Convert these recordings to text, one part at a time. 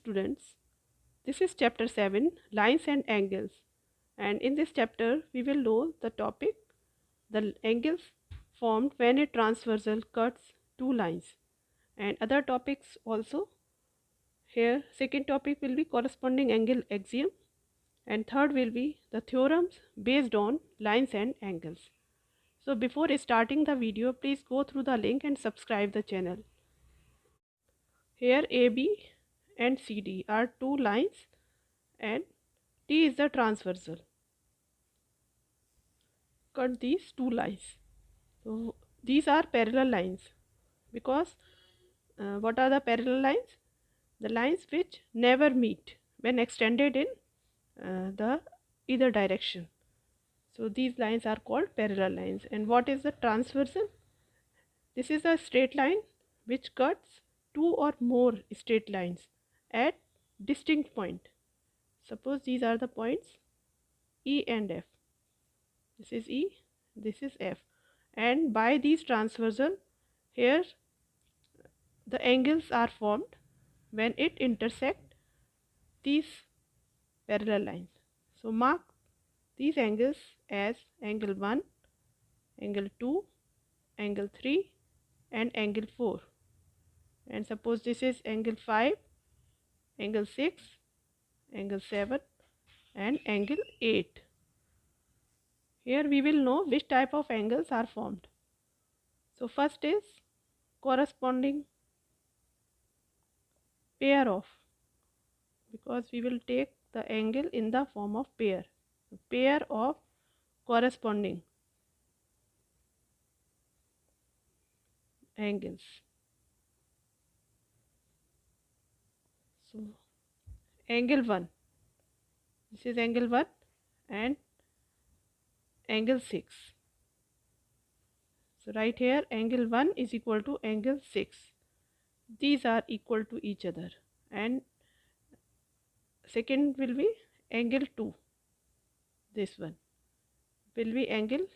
students, this is chapter 7, lines and angles, and in this chapter we will know the topic, the angles formed when a transversal cuts two lines, and other topics also. Here second topic will be corresponding angle axiom, and third will be the theorems based on lines and angles. So before starting the video, please go through the link and subscribe the channel. Here AB and CD are two lines and T is the transversal. Cut these two lines. So these are parallel lines because what are the parallel lines? The lines which never meet when extended in the either direction. So these lines are called parallel lines. And what is the transversal? This is a straight line which cuts two or more straight lines at distinct point. Suppose these are the points E and F. This is E, this is F, and by these transversal, here the angles are formed when it intersect these parallel lines. So mark these angles as angle 1, angle 2, angle 3 and angle 4, and suppose this is angle 5, angle 6, angle 7 and angle 8. Here we will know which type of angles are formed. So first is corresponding pair of, because we will take the angle in the form of pair. Pair of corresponding angles. So angle 1, this is angle 1 and angle 6. So right here angle 1 is equal to angle 6. These are equal to each other, and second will be angle 2. This one will be angle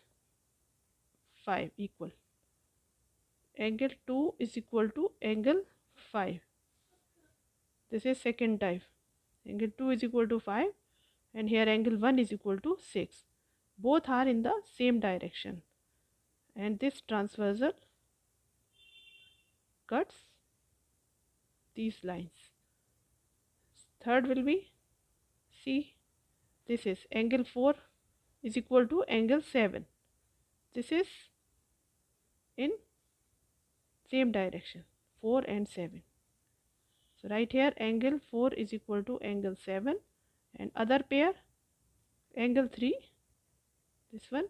5 equal. Angle 2 is equal to angle 5. This is second type. Angle 2 is equal to 5 and here angle 1 is equal to 6. Both are in the same direction, and this transversal cuts these lines. Third will be, see, this is angle 4 is equal to angle 7. This is in same direction, 4 and 7. So right here angle 4 is equal to angle 7, and other pair angle 3, this one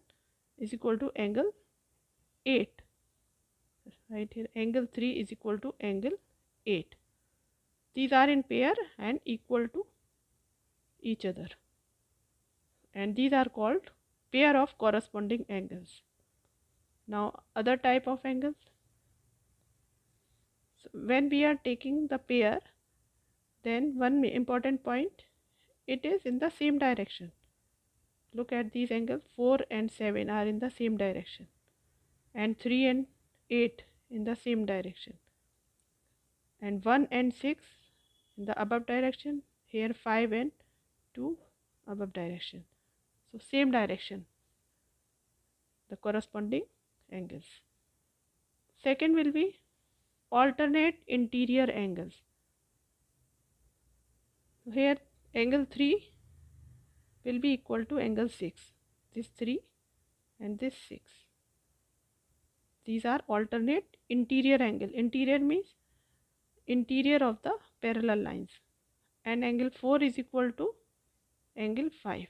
is equal to angle 8. Right here angle 3 is equal to angle 8. These are in pair and equal to each other, and these are called pair of corresponding angles. Now other type of angles. So when we are taking the pair, then one important point, it is in the same direction. Look at these angles, 4 and 7 are in the same direction, and 3 and 8 in the same direction, and 1 and 6 in the above direction, here 5 and 2 above direction. So same direction, the corresponding angles. Second will be alternate interior angles. Here angle 3 will be equal to angle 6. This 3 and this 6. These are alternate interior angle. Interior means interior of the parallel lines, and angle 4 is equal to angle 5.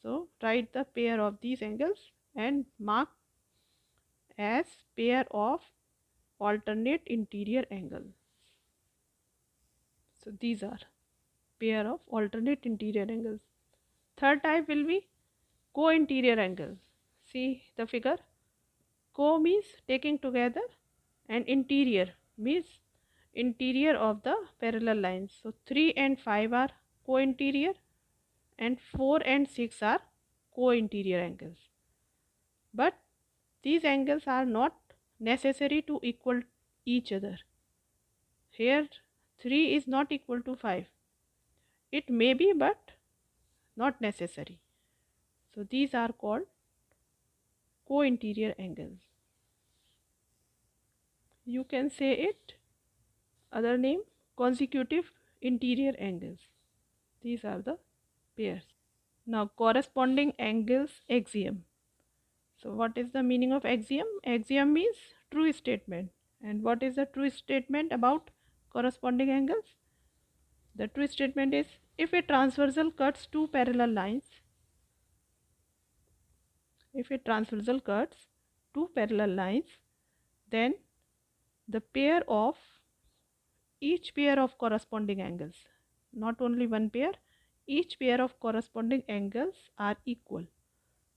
So write the pair of these angles and mark as pair of alternate interior angle. So these are pair of alternate interior angles. Third type will be co-interior angles. See the figure. Co means taking together, and interior means interior of the parallel lines. So 3 and 5 are co-interior, and 4 and 6 are co-interior angles. But these angles are not necessary to equal each other. Here 3 is not equal to 5. It may be, but not necessary. So these are called co-interior angles. You can say it other name, consecutive interior angles. These are the pairs. Now corresponding angles axiom. So what is the meaning of axiom? Axiom means true statement. And what is the true statement about corresponding angles? The true statement is, if a transversal cuts two parallel lines, then the pair of each pair of corresponding angles, not only one pair, each pair of corresponding angles are equal.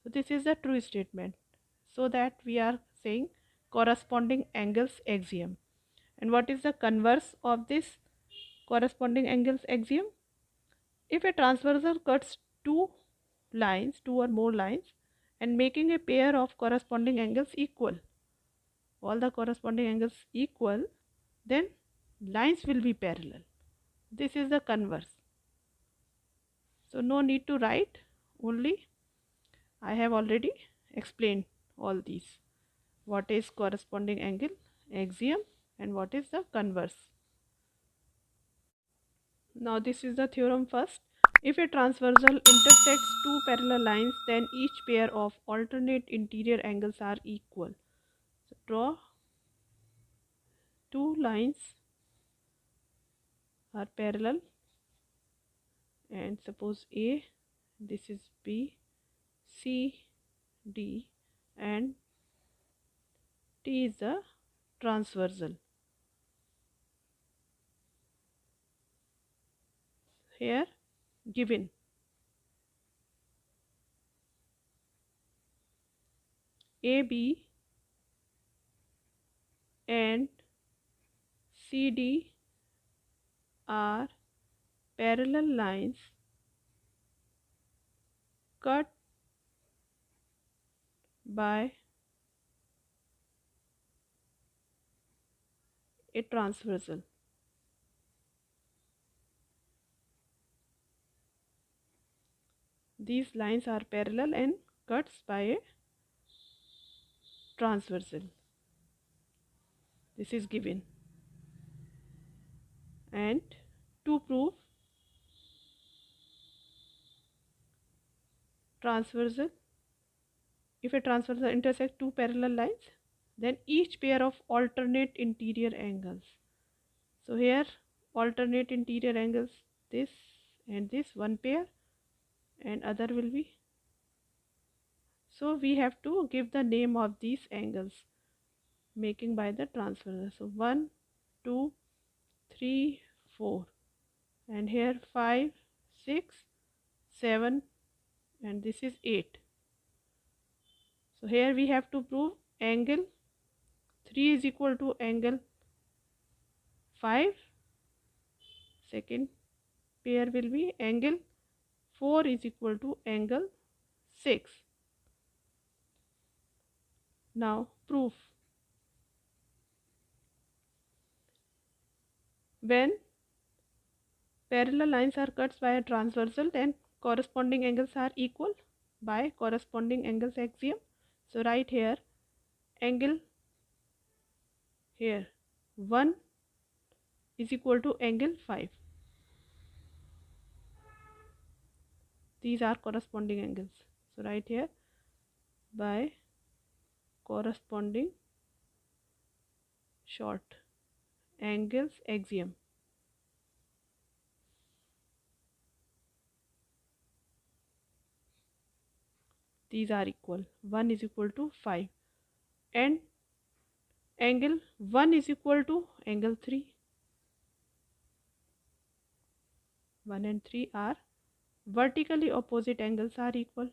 So this is the true statement. So that we are saying corresponding angles axiom. And what is the converse of this corresponding angles axiom? If a transversal cuts two or more lines, and making a pair of corresponding angles equal, all the corresponding angles equal, then lines will be parallel. This is the converse. So no need to write, only I have already explained all these. What is corresponding angle axiom and what is the converse. Now this is the theorem first. If a transversal intersects two parallel lines, then each pair of alternate interior angles are equal. So draw two lines are parallel, and suppose A, this is B, C, D, and T is the transversal. Here given AB and CD are parallel lines cut by a transversal. These lines are parallel and cuts by a transversal. This is given. And to prove transversal, if a transversal intersects two parallel lines, then each pair of alternate interior angles. So here alternate interior angles, this and this, one pair, and other will be. So we have to give the name of these angles making by the transversal. So 1, 2, 3, 4, and here 5, 6, 7, and this is 8. So here we have to prove angle 3 is equal to angle 5. Second pair will be angle 4 is equal to angle 6. Now proof. When parallel lines are cut by a transversal, then corresponding angles are equal by corresponding angles axiom. So write here angle here 1 is equal to angle 5. These are corresponding angles. So write here by corresponding short angles axiom. These are equal. 1 is equal to 5 and angle 1 is equal to angle 3. 1 and 3 are vertically opposite angles are equal.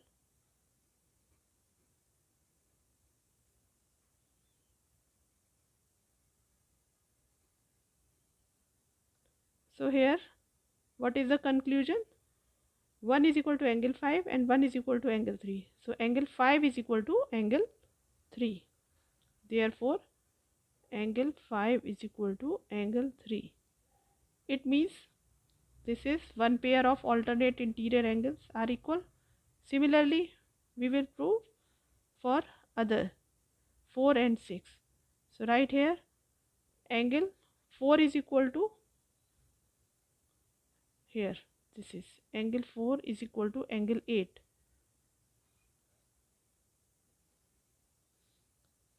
So here what is the conclusion? 1 is equal to angle 5 and 1 is equal to angle 3. So angle 5 is equal to angle 3. Therefore angle 5 is equal to angle 3. it means this is one pair of alternate interior angles are equal. Similarly, we will prove for other 4 and 6. So right here angle 4 is equal to, here this is angle 4 is equal to angle 8.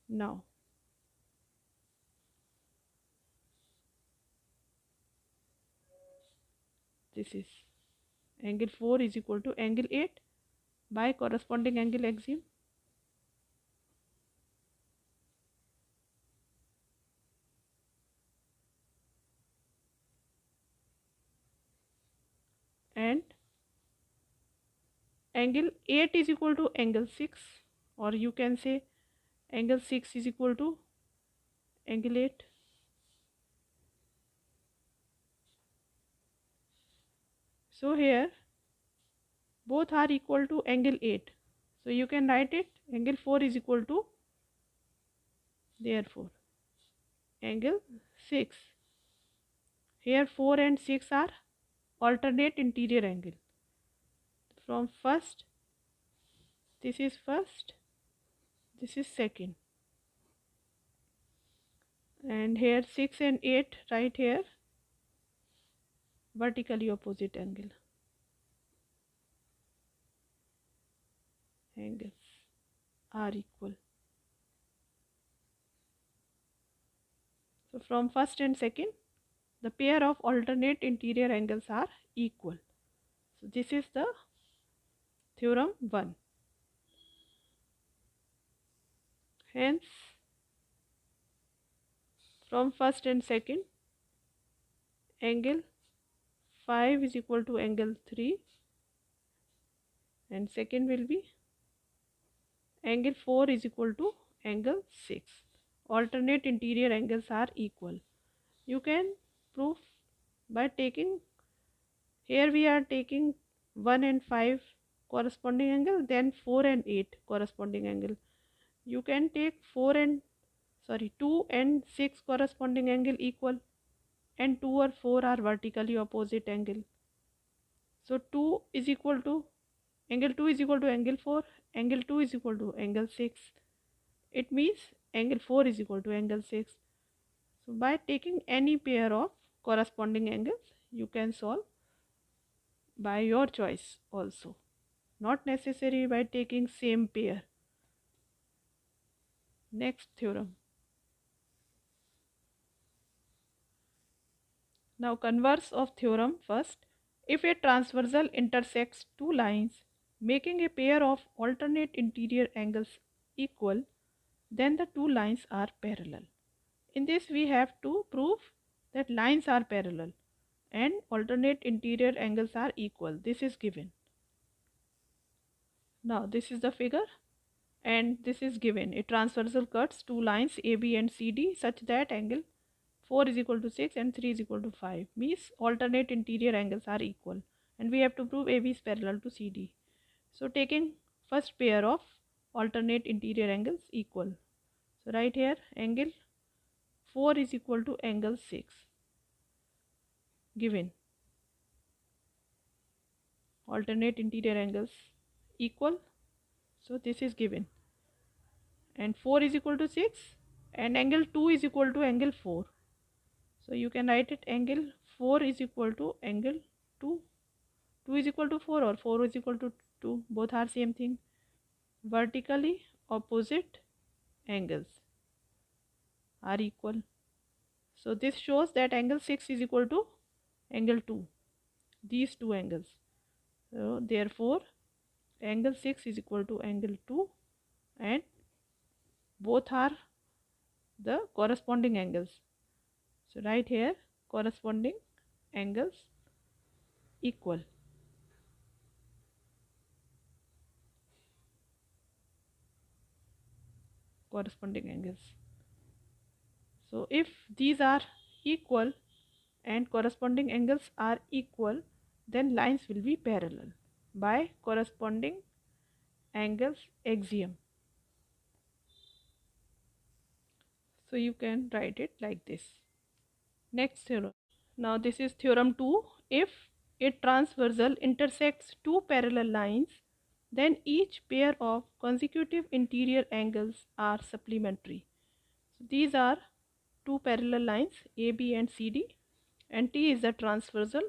Now this is angle 4 is equal to angle 8 by corresponding angle axiom. And angle 8 is equal to angle 6, or you can say angle 6 is equal to angle 8. So here both are equal to angle 8. So you can write it angle 4 is equal to, therefore angle 6. Here 4 and 6 are alternate interior angle. From first, this is first, this is second. And here 6 and 8 right here vertically opposite angle. Angles are equal. So from first and second, the pair of alternate interior angles are equal. So this is the theorem 1. Hence, from first and second, angle 5 is equal to angle 3, and second will be angle 4 is equal to angle 6. Alternate interior angles are equal. You can prove by taking, here we are taking 1 and 5 corresponding angle, then 4 and 8 corresponding angle. You can take 2 and 6 corresponding angle equal, and 2 or 4 are vertically opposite angle. So 2 is equal to, angle 2 is equal to angle 4, angle 2 is equal to angle 6. It means angle 4 is equal to angle 6. So by taking any pair of corresponding angles, you can solve by your choice also. Not necessary by taking same pair. Next theorem. Now converse of theorem first. If a transversal intersects two lines making a pair of alternate interior angles equal, then the two lines are parallel. In this we have to prove that lines are parallel and alternate interior angles are equal. This is given. Now this is the figure, and this is given. A transversal cuts two lines AB and CD such that angle 4 is equal to 6 and 3 is equal to 5. Means alternate interior angles are equal, and we have to prove AB is parallel to CD. So taking first pair of alternate interior angles equal. So right here angle 4 is equal to angle 6 given. Alternate interior angles equal. So this is given. And 4 is equal to 6 and angle 2 is equal to angle 4. So you can write it angle 4 is equal to angle 2. 2 is equal to 4 or 4 is equal to 2. Both are same thing. Vertically opposite angles are equal. So this shows that angle 6 is equal to angle 2. These two angles. So therefore angle 6 is equal to angle 2, and both are the corresponding angles. So right here corresponding angles equal. Corresponding angles. So if these are equal and corresponding angles are equal, then lines will be parallel by corresponding angles axiom. So you can write it like this. Next theorem. Now this is theorem 2. If a transversal intersects two parallel lines, then each pair of consecutive interior angles are supplementary. So these are two parallel lines AB and CD, and T is the transversal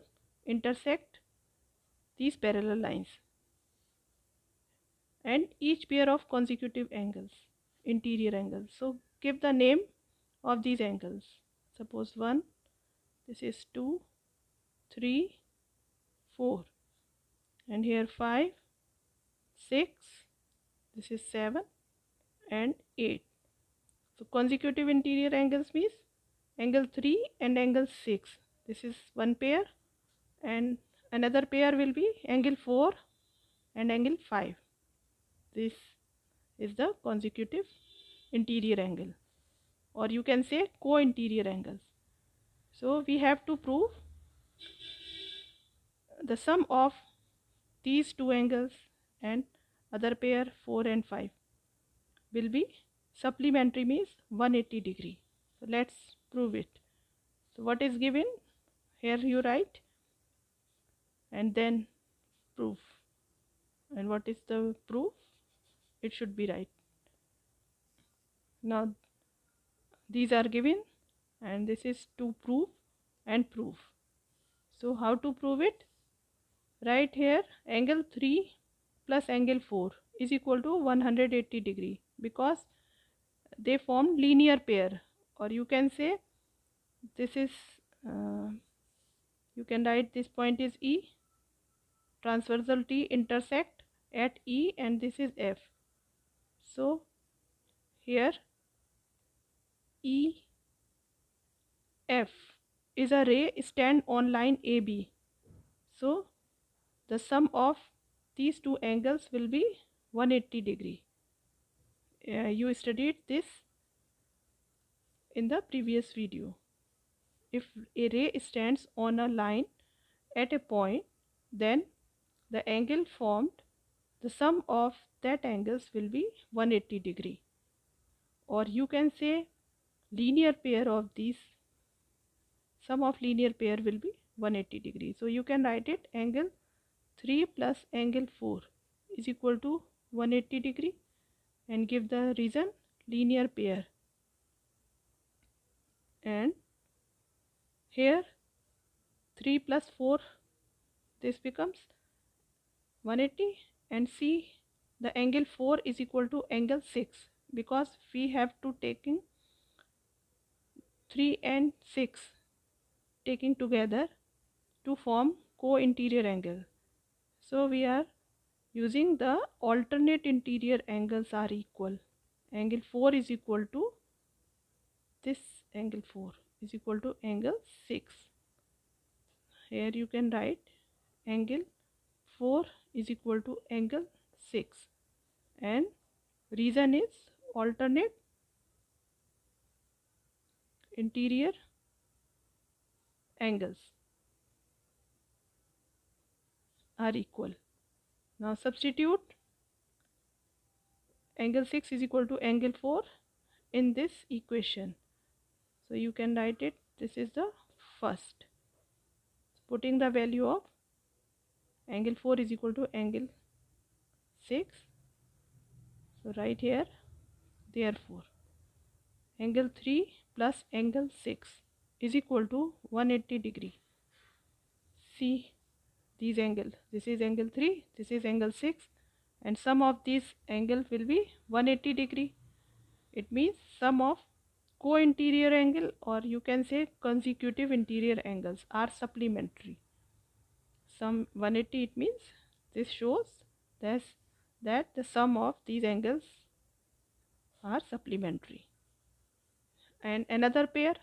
intersect these parallel lines, and each pair of consecutive angles, interior angles. So give the name of these angles. Suppose 1, this is 2, 3, 4, and here 5, 6, this is 7 and 8. So consecutive interior angles means angle 3 and angle 6. This is one pair, and another pair will be angle 4 and angle 5. This is the consecutive interior angle, or you can say co-interior angles. So we have to prove the sum of these two angles and other pair 4 and 5 will be supplementary, means 180 degree. So let's prove it. So what is given here, you write and then proof, and what is the proof, it should be right. Now these are given and this is to prove and proof. So how to prove it? Right here angle 3 plus angle 4 is equal to 180 degree, because they form linear pair, or you can say this is you can write this point is E, transversal T intersect at E, and this is F. So here E F is a ray stand on line AB. So the sum of these two angles will be 180 degree. You studied this in the previous video. If a ray stands on a line at a point, then the angle formed, the sum of that angles will be 180 degree, or you can say linear pair of these, sum of linear pair will be 180 degree. So you can write it angle 3 plus angle 4 is equal to 180 degree, and give the reason linear pair, and here 3 plus 4, this becomes 180, and see the angle 4 is equal to angle 6, because we have to taking 3 and 6 taking together to form co-interior angle. So we are using the alternate interior angles are equal. Angle 4 is equal to this, angle 4 is equal to angle 6. Here you can write angle 4 is equal to angle 6, and reason is alternate interior angles are equal. Now substitute angle 6 is equal to angle 4 in this equation. So you can write it, this is the first. Putting the value of angle 4 is equal to angle 6. So right here, therefore angle 3 plus angle 6 is equal to 180 degree. See these angles, this is angle 3, this is angle 6, and sum of these angles will be 180 degree. It means sum of co-interior angle, or you can say consecutive interior angles, are supplementary. Sum 180, it means this shows that the sum of these angles are supplementary. And another pair,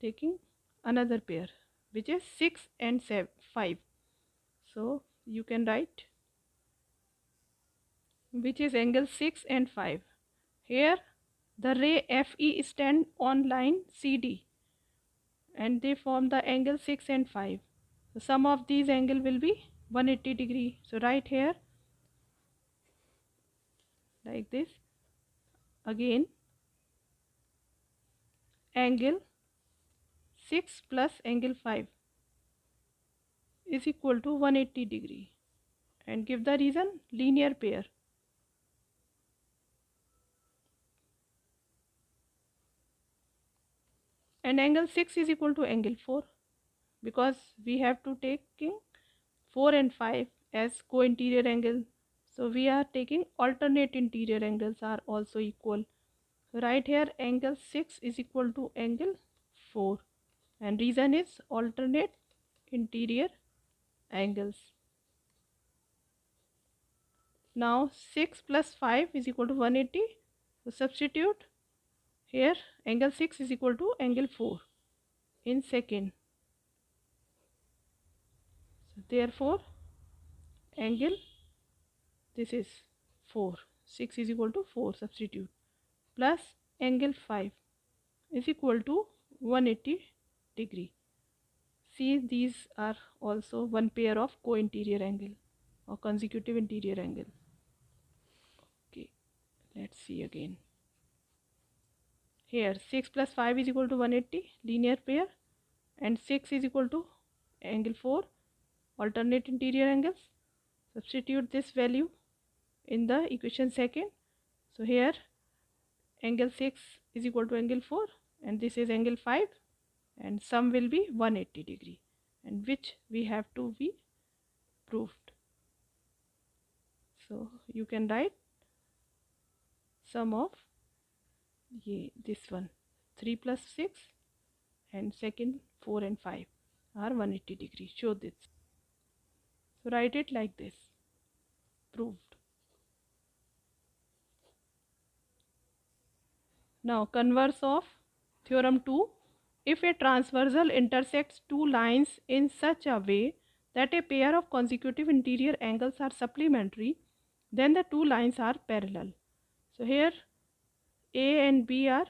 taking another pair which is 6 and 5. So you can write which is angle 6 and 5. Here the ray FE stand on line CD, and they form the angle 6 and 5. The sum of these angle will be 180 degree. So right here like this, again angle 6 plus angle 5 is equal to 180 degree, and give the reason linear pair. And angle 6 is equal to angle 4, because we have to taking 4 and 5 as co-interior angle. So we are taking alternate interior angles are also equal. Right here angle 6 is equal to angle 4, and reason is alternate interior angles. Now 6 plus 5 is equal to 180. So substitute here angle 6 is equal to angle 4 in second. So therefore angle, this is 4, 6 is equal to 4, substitute, plus angle 5 is equal to 180 degree. See, these are also one pair of co-interior angle or consecutive interior angle. Okay, let's see again. Here 6 plus 5 is equal to 180, linear pair, and 6 is equal to angle 4, alternate interior angles. Substitute this value in the equation second. So here angle 6 is equal to angle 4, and this is angle 5, and sum will be 180 degree, and which we have to be proved. So you can write sum of this one 3 plus 6 and second 4 and 5 are 180 degree. Show this. So write it like this. Proved. Now converse of theorem 2. If a transversal intersects two lines in such a way that a pair of consecutive interior angles are supplementary, then the two lines are parallel. So here A and B are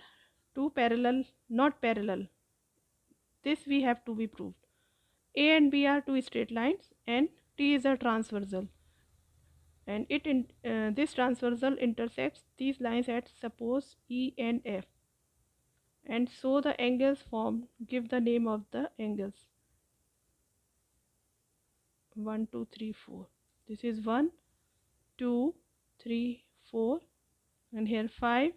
two parallel, not parallel. This we have to be proved. A and B are two straight lines, and T is a transversal, and this transversal intersects these lines at suppose E and F, and so the angles formed give the name of the angles 1 2 3 4. This is 1 2 3 4, and here 5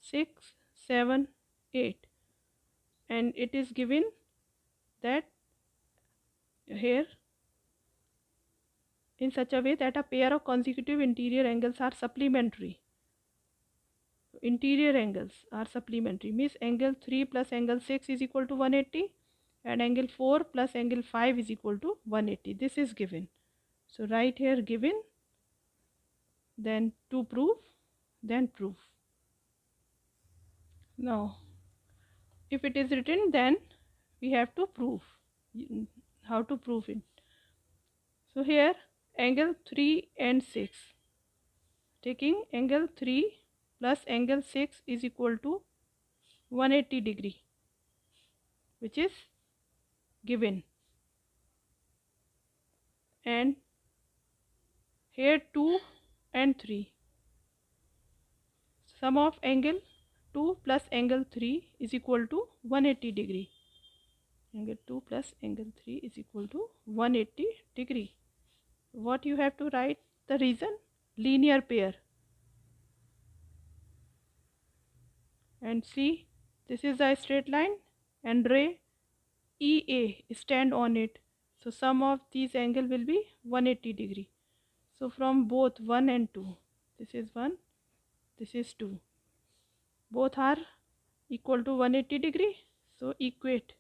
6 7 8, and it is given that here in such a way that a pair of consecutive interior angles are supplementary. Interior angles are supplementary means angle 3 plus angle 6 is equal to 180, and angle 4 plus angle 5 is equal to 180. This is given. So right here given, then to prove, then proof. Now if it is written, then we have to prove. How to prove it? So here angle 3 and 6, taking angle 3 plus angle 6 is equal to 180 degree, which is given, and here 2 and 3, sum of angle 2 plus angle 3 is equal to 180 degree. Angle 2 plus angle 3 is equal to 180 degree. What you have to write? The reason? Linear pair. And see, this is a straight line, and ray EA stand on it. So sum of these angle will be 180 degree. So from both 1 and 2, this is 1, this is 2, both are equal to 180 degree. So equate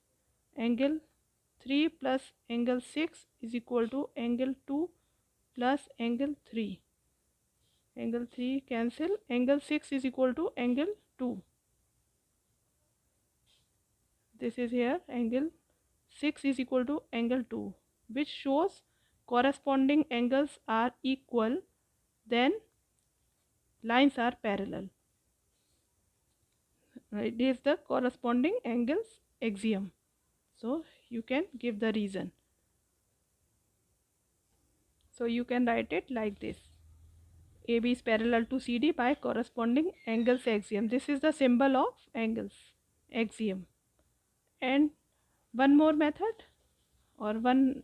angle 3 plus angle 6 is equal to angle 2 plus angle 3. Angle 3 cancel, angle 6 is equal to angle 2. This is here angle 6 is equal to angle 2, which shows corresponding angles are equal, then lines are parallel. It is the corresponding angles axiom. So you can give the reason. So you can write it like this. AB is parallel to CD by corresponding angles axiom. This is the symbol of angles axiom. And one more method, or one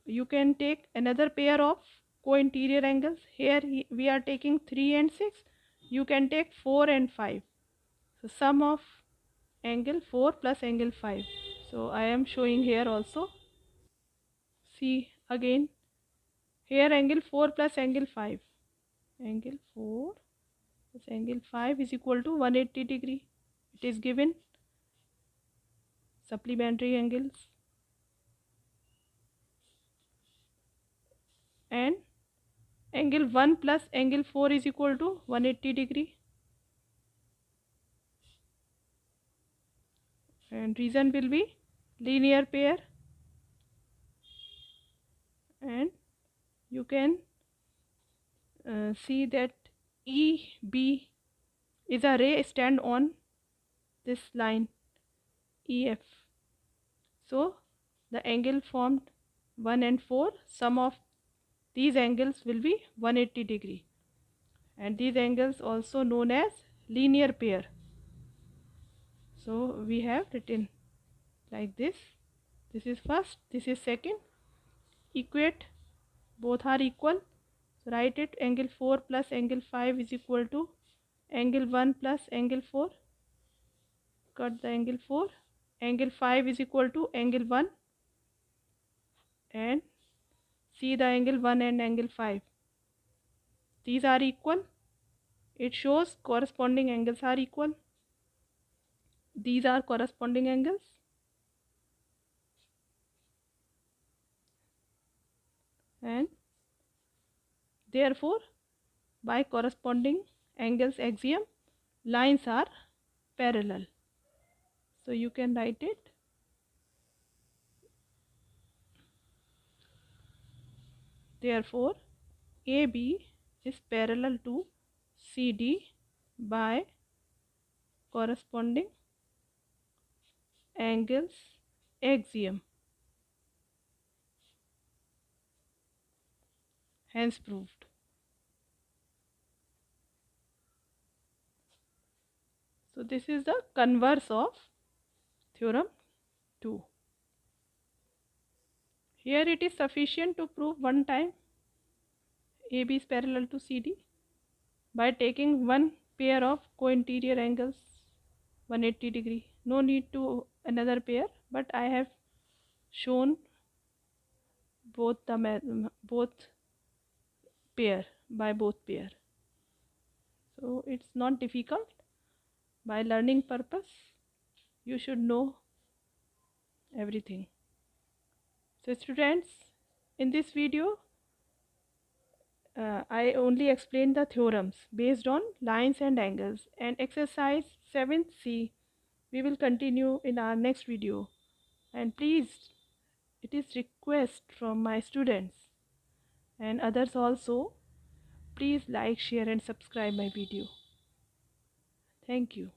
you can take another pair of co-interior angles. Here we are taking 3 and 6. You can take 4 and 5. So sum of angle 4 plus angle 5. So I am showing here also. See again, here angle 4 plus angle 5. Angle 4 plus angle 5 is equal to 180 degree. It is given. Supplementary angles. And angle 1 plus angle 4 is equal to 180 degree. And reason will be linear pair. And you can see that EB is a ray stand on this line EF. So the angle formed 1 and 4, sum of these angles will be 180 degree, and these angles also known as linear pair. So we have written like this. This is first, this is second. Equate, both are equal. So write it, angle 4 plus angle 5 is equal to angle 1 plus angle 4. Cut the angle 4. Angle 5 is equal to angle 1. And see the angle 1 and angle 5. These are equal. It shows corresponding angles are equal. These are corresponding angles. And therefore, by corresponding angles axiom, lines are parallel. So you can write it. Therefore, AB is parallel to CD by corresponding angles axiom. Hence proved. So this is the converse of theorem 2. Here it is sufficient to prove one time AB is parallel to CD by taking one pair of co-interior angles 180 degree. No need to another pair, but I have shown both pair by both pair. So it's not difficult. By learning purpose, you should know everything. So students, in this video I only explained the theorems based on lines and angles, and exercise 7C we will continue in our next video. And please, it is request from my students and others also, please like, share and subscribe my video. Thank you.